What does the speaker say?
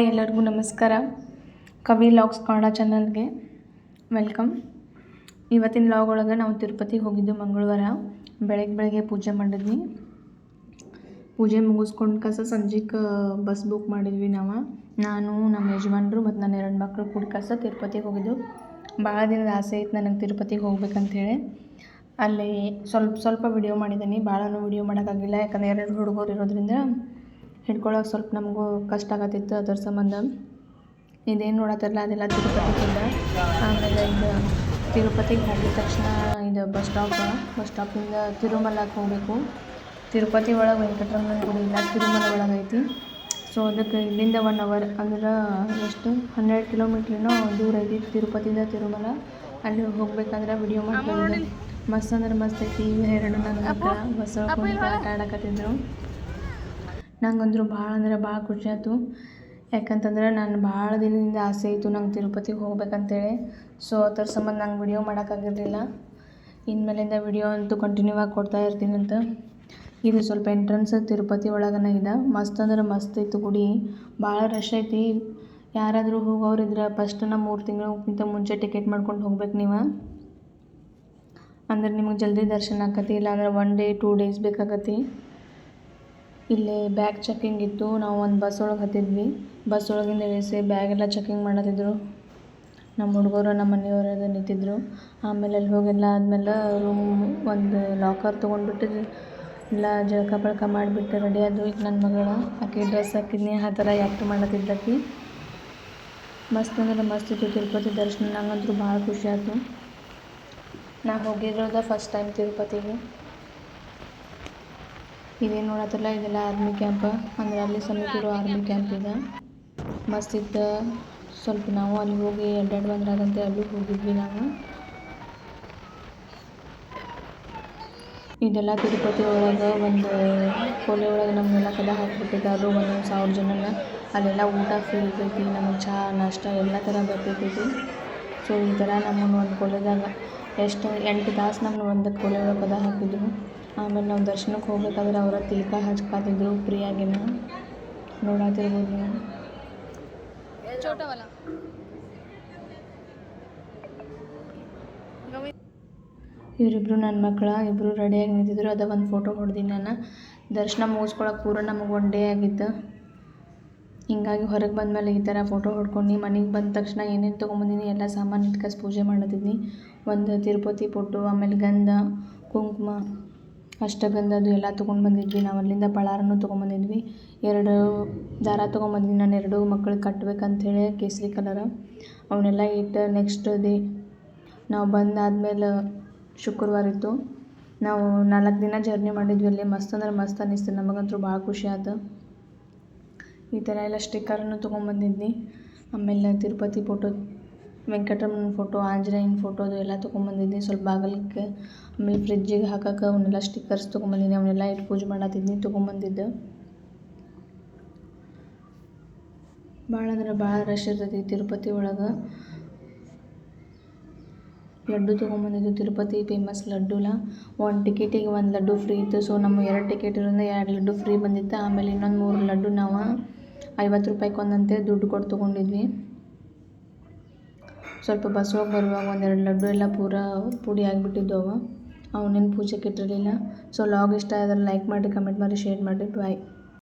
Hi ಎಲ್ಲರಿಗೂ ನಮಸ್ಕಾರ. ಕವಿ ಲಾಗ್ಸ್ ಕನ್ನಡ ಚಾನಲ್ಗೆ ವೆಲ್ಕಮ್. ಇವತ್ತಿನ ಲಾಗ್ ಒಳಗೆ ನಾವು ತಿರುಪತಿಗೆ ಹೋಗಿದ್ದು ಮಂಗಳವಾರ ಬೆಳಗ್ಗೆ ಪೂಜೆ ಮಾಡಿದ್ವಿ. ಪೂಜೆ ಮುಗಿಸ್ಕೊಂಡು ಸಂಜೆಗೆ ಬಸ್ ಬುಕ್ ಮಾಡಿದ್ವಿ. ನಾನು ನಮ್ಮ ಯಜಮಾನ್ರು ಮತ್ತು ನನ್ನ 2 ಮಕ್ಕಳು ಕೂಡಿ ತಿರುಪತಿಗೆ ಹೋಗಿದ್ದು. ಭಾಳ ದಿನದ ಆಸೆ ಇತ್ತು ನನಗೆ ತಿರುಪತಿಗೆ ಹೋಗ್ಬೇಕಂತೇಳಿ. ಅಲ್ಲಿ ಸ್ವಲ್ಪ ವಿಡಿಯೋ ಮಾಡಿದ್ದೀನಿ. ಭಾಳನೂ ವಿಡಿಯೋ ಮಾಡೋಕ್ಕಾಗಿಲ್ಲ, ಯಾಕಂದರೆ 2 ಹುಡುಗರು ಇರೋದ್ರಿಂದ ಹಿಡ್ಕೊಳ್ಳೋಕೆ ಸ್ವಲ್ಪ ನಮಗೂ ಕಷ್ಟ ಆಗತ್ತಿತ್ತು. ಅದರ ಸಂಬಂಧ ಇದೇನು ನೋಡತ್ತಿರಲ್ಲ ಅದೆಲ್ಲ ತಿರುಪತಿಗಿಲ್ಲ. ಆಮೇಲೆ ಇದು ತಿರುಪತಿಗೆ ಹೋಗಿದ ತಕ್ಷಣ ಇದು ಬಸ್ ಸ್ಟಾಪಿಂದ ತಿರುಮಲಕ್ಕೆ ಹೋಗಬೇಕು. ತಿರುಪತಿ ಒಳಗೆ ವೆಂಕಟರಮಣ ಗುಡಿ ಇಲ್ಲ, ತಿರುಮಲ ಒಳಗೆ ಐತಿ. ಸೊ ಅದಕ್ಕೆ ಇಲ್ಲಿಂದ 1 ಅವರ್ ಅಂದ್ರೆ ಎಷ್ಟು 12 ಕಿಲೋಮೀಟ್ರಿನೋ ದೂರ ಐತಿ ತಿರುಪತಿಯಿಂದ ತಿರುಮಲ. ಅಲ್ಲಿ ಹೋಗ್ಬೇಕಂದ್ರೆ ವಿಡಿಯೋ ಮಾಡ್ತಿದ್ದೆ. ಮಸ್ತ್ ಅಂದ್ರೆ ಮಸ್ತ್ ಐತಿ. ಎರಡು ನನ್ನ ಮಕ್ಕಳ ಬಸ್ ಒಳಗೆ ಆಟ ಆಡಕತ್ತಿದ್ರು. ನಂಗಂದ್ರೂ ಭಾಳ ಖುಷಿ ಆಯ್ತು. ಯಾಕಂತಂದ್ರೆ ನಾನು ಭಾಳ ದಿನದಿಂದ ಆಸೆ ಇತ್ತು ನಂಗೆ ತಿರುಪತಿಗೆ ಹೋಗ್ಬೇಕಂತೇಳಿ. ಸೊ ಅದರ ಸಂಬಂಧ ನಂಗೆ ವಿಡಿಯೋ ಮಾಡೋಕ್ಕಾಗಿರಲಿಲ್ಲ. ಇನ್ಮೇಲಿಂದ ವಿಡಿಯೋ ಅಂತೂ ಕಂಟಿನ್ಯೂ ಆಗಿ ಕೊಡ್ತಾ ಇರ್ತೀನಿ ಅಂತ. ಇದು ಸ್ವಲ್ಪ ಎಂಟ್ರೆನ್ಸ್ ತಿರುಪತಿ ಒಳಗನ ಇದೆ. ಮಸ್ತ್ ಅಂದ್ರೆ ಮಸ್ತ್ ಐತಿ ಗುಡಿ. ಭಾಳ ರಶ್ ಐತಿ. ಯಾರಾದರೂ ಹೋಗೋರಿದ್ರೆ ಫಸ್ಟ್ 3 ತಿಂಗಳಿಗಿಂತ ಮುಂಚೆ ಟಿಕೆಟ್ ಮಾಡ್ಕೊಂಡು ಹೋಗ್ಬೇಕು ನೀವು. ಅಂದ್ರೆ ನಿಮಗೆ ಜಲ್ದಿ ದರ್ಶನ ಆಕತಿ. ಇಲ್ಲಾಂದ್ರೆ 1 ಡೇ 2 ಡೇಸ್ ಬೇಕಾಗತ್ತೆ. ಇಲ್ಲಿ ಬ್ಯಾಗ್ ಚೆಕಿಂಗ್ ಇತ್ತು. ನಾವು ಒಂದು ಬಸ್ ಒಳಗೆ ಹತ್ತಿದ್ವಿ. ಬಸ್ ಒಳಗಿಂದ ಇಳಿಸಿ ಬ್ಯಾಗೆಲ್ಲ ಚೆಕಿಂಗ್ ಮಾಡತ್ತಿದ್ರು. ನಮ್ಮ ಹುಡುಗರು ನಮ್ಮ ಮನೆಯವರೆಲ್ಲ ನಿಂತಿದ್ರು. ಆಮೇಲೆ ಅಲ್ಲಿ ಹೋಗೆಲ್ಲ ಆದಮೇಲೆ ರೂಮ್ ಒಂದು ಲಾಕರ್ ತೊಗೊಂಡ್ಬಿಟ್ಟು ಎಲ್ಲ ಜಳಕ ಮಾಡಿಬಿಟ್ಟು ರೆಡಿ ಆದ್ವು. ಈಗ ನನ್ನ ಮಗಳು ಆಕೆ ಡ್ರೆಸ್ ಹಾಕಿದ್ನಿ ಆ ಥರ ಆ್ಯಕ್ಟ್ ಮಾಡತ್ತಿದ್ದಕ್ಕೆ. ಮಸ್ತ್ ಅಂದ್ರೆ ಮಸ್ತ್ ಇತ್ತು ತಿರುಪತಿ ದರ್ಶನ. ನಂಗಂತೂ ಭಾಳ ಖುಷಿ ಆಯಿತು. ನಾ ಹೋಗಿರೋದು ಫಸ್ಟ್ ಟೈಮ್ ತಿರುಪತಿಗೆ. ಇದೇನು ನೋಡತ್ತಲ್ಲ ಇದೆಲ್ಲ ಆರ್ಮಿ ಕ್ಯಾಂಪ್, ಅಂದರೆ ಅಲ್ಲಿ ಸಮೀಪ ಇರೋ ಆರ್ಮಿ ಕ್ಯಾಂಪ್ ಇದೆ. ಮಸ್ತ್ ಇತ್ತು. ಸ್ವಲ್ಪ ನಾವು ಅಲ್ಲಿ ಹೋಗಿ ಅಡ್ಡಾಡಿ ಬಂದ್ರಾಗಂತೆ ಅಲ್ಲಿ ಹೋಗಿದ್ವಿ ನಾವು. ಇದೆಲ್ಲ ತಿರುಪತಿ ಒಳಗೆ ಒಂದು ಕೋಲೆ ಒಳಗೆ ನಮಗೆಲ್ಲ ಕದ ಹಾಕಿಬಿಟ್ಟಿದ್ದಾರೆ 1,000 ಜನನ. ಅಲ್ಲೆಲ್ಲ ಊಟ ಫ್ರೀ ಇರ್ತೈತಿ. ನಮಗೆ ಚಹಾ ನಾಷ್ಟ ಎಲ್ಲ ಥರ ಬರ್ತೈತಿ. ಸೊ ಈ ಥರ ನಮ್ಮನ್ನು ಒಂದು ಕೋಲೆದಾಗ 8 ತಾಸು ನಮ್ಮನ್ನು ಒಂದು ಕೋಲೆ ಒಳಗೆ ಕದ ಹಾಕಿದ್ರು. ಆಮೇಲೆ ನಾವು ದರ್ಶನಕ್ಕೆ ಹೋಗ್ಬೇಕಾದ್ರೆ ಅವರ ತಿಲಕ ಹಚ್ಕಾತಿದ್ರು ಫ್ರೀಯಾಗಿನ. ನೋಡತ್ತಿರ್ಬೋದು ನೀವು. ಇವರಿಬ್ರು ನನ್ನ ಮಕ್ಕಳ ಇಬ್ಬರು ರೆಡಿಯಾಗಿ ನಿಂತಿದ್ರು. ಅದ ಒಂದು ಫೋಟೋ ಹೊಡೆದಿನಿ ನಾನು. ದರ್ಶನ ಮುಗಿಸ್ಕೊಳಕ್ಕೆ ಪೂರ ನಮಗೆ 1 ಡೇ ಆಗಿತ್ತು. ಹಿಂಗಾಗಿ ಹೊರಗೆ ಬಂದಮೇಲೆ ಈ ಥರ ಫೋಟೋ ಹೊಡ್ಕೊಂಡು ಮನೆಗೆ ಬಂದ ತಕ್ಷಣ ಏನೇನು ತೊಗೊಂಬಂದಿನಿ ಎಲ್ಲ ಸಾಮಾನು ಇಟ್ಕೊಂಡು ಪೂಜೆ ಮಾಡತ್ತಿದ್ನಿ. ಒಂದು ತಿರುಪತಿ ಫೋಟೋ, ಆಮೇಲೆ ಗಂಧ ಕುಂಕುಮ ಅಷ್ಟಗಂಧ ಅದು ಎಲ್ಲ ತೊಗೊಂಡು ಬಂದಿದ್ವಿ. ನಾವು ಅಲ್ಲಿಂದ ಪಳಾರನೂ ತೊಗೊಂಬಂದಿದ್ವಿ. 2 ದಾರ ತೊಗೊಂಬಂದಿನಿ ನಾನು 2 ಮಕ್ಕಳಿಗೆ ಕಟ್ಟಬೇಕಂಥೇಳಿ ಕೇಸರಿ ಕಲರ್. ಅವನ್ನೆಲ್ಲ ಇಟ್ಟು ನೆಕ್ಸ್ಟ್ ಡೇ ನಾವು ಬಂದಾದ್ಮೇಲೆ ಶುಕ್ರವಾರ ಇತ್ತು. ನಾವು 4 ದಿನ ಜರ್ನಿ ಮಾಡಿದ್ವಿ. ಅಲ್ಲಿ ಮಸ್ತ್ ಅಂದ್ರೆ ಮಸ್ತ್ ಅನ್ನಿಸ್ತು. ನಮಗಂತೂ ಭಾಳ ಖುಷಿ ಆಯ್ತು. ಈ ಥರ ಎಲ್ಲ ಸ್ಟಿಕ್ಕರನ್ನು ತೊಗೊಂಬಂದಿದ್ನಿ. ಆಮೇಲೆ ತಿರುಪತಿ ಫೋಟೋ, ವೆಂಕಟರಮಣ ಫೋಟೋ, ಆಂಜನೇಯನ ಫೋಟೋ ಅದು ಎಲ್ಲ ತೊಗೊಂಬಂದಿದ್ನಿ. ಸ್ವಲ್ಪ ಬಾಗಿಲಿಗೆ ಆಮೇಲೆ ಫ್ರಿಜ್ಜಿಗೆ ಹಾಕೋಕೆ ಅವನ್ನೆಲ್ಲ ಸ್ಟಿಕ್ಕರ್ಸ್ ತೊಗೊಂಬಂದಿನಿ. ಅವನ್ನೆಲ್ಲ ಇಟ್ಟು ಪೂಜೆ ಮಾಡತ್ತಿದ್ನಿ ತೊಗೊಂಬಂದಿದ್ದು. ಭಾಳ ಅಂದ್ರೆ ಭಾಳ ರಶ್ ಇರ್ತೈತಿ ತಿರುಪತಿ ಒಳಗೆ. ಲಡ್ಡು ತೊಗೊಂಬಂದಿದ್ದು. ತಿರುಪತಿ ಫೇಮಸ್ ಲಡ್ಡುಲ. 1 ಟಿಕೆಟಿಗೆ 1 ಲಡ್ಡು ಫ್ರೀ ಇತ್ತು. ಸೊ ನಮ್ಮ 2 ಟಿಕೆಟ್ ಇರೋದ್ರಿಂದ 2 ಲಡ್ಡು ಫ್ರೀ ಬಂದಿತ್ತು. ಆಮೇಲೆ ಇನ್ನೊಂದು 3 ಲಡ್ಡು ನಾವು 50 ರೂಪಾಯಿಗೆ ಒಂದಂತೆ ದುಡ್ಡು ಕೊಟ್ಟು ತೊಗೊಂಡಿದ್ವಿ. ಸ್ವಲ್ಪ ಬಸ್ ಒಳಗೆ ಬರುವಾಗ 1-2 ಲಡ್ಡು ಎಲ್ಲ ಪೂರ ಪುಡಿ ಆಗಿಬಿಟ್ಟಿದ್ದವು. ಅವನೇನು ಪೂಜೆಗೆ ಇಟ್ಟಿರಲಿಲ್ಲ. ಸೊ ಲಾಗ್ ಇಷ್ಟ ಆದರೆ ಲೈಕ್ ಮಾಡಿ, ಕಮೆಂಟ್ ಮಾಡಿ, ಶೇರ್ ಮಾಡಿ. ಬಾಯ್.